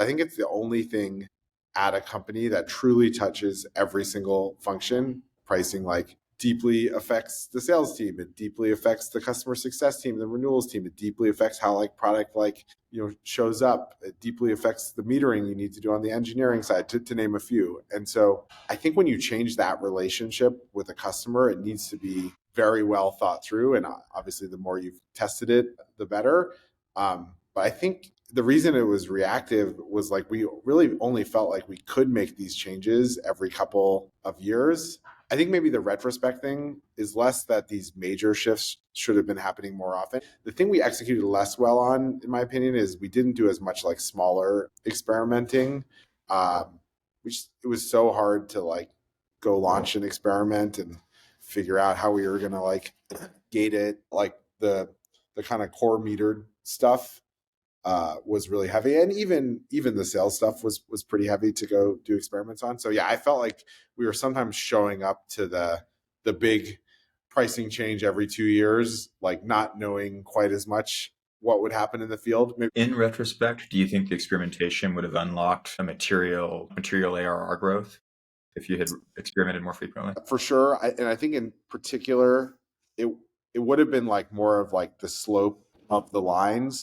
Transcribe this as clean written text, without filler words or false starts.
I think it's the only thing at a company that truly touches every single function. Pricing like deeply affects the sales team. It deeply affects the customer success team, the renewals team. It deeply affects how like product like, shows up. It deeply affects the metering you need to do on the engineering side, to name a few. And so I think when you change that relationship with a customer, it needs to be very well thought through. And obviously, the more you've tested it, the better. But I think the reason it was reactive was like we really only felt like we could make these changes every couple of years. I think maybe the retrospect thing is less that these major shifts should have been happening more often. The thing we executed less well on, in my opinion, is we didn't do as much like smaller experimenting. Which it was so hard to like go launch an experiment and figure out how we were gonna like gate it. Like the kind of core metered stuff was really heavy, and even the sales stuff was pretty heavy to go do experiments on. So yeah, I felt like we were sometimes showing up to the big pricing change every 2 years, like not knowing quite as much what would happen in the field. Maybe. In retrospect, do you think the experimentation would have unlocked a material ARR growth if you had experimented more frequently? For sure, and I think in particular, it it would have been like more of like the slope of the lines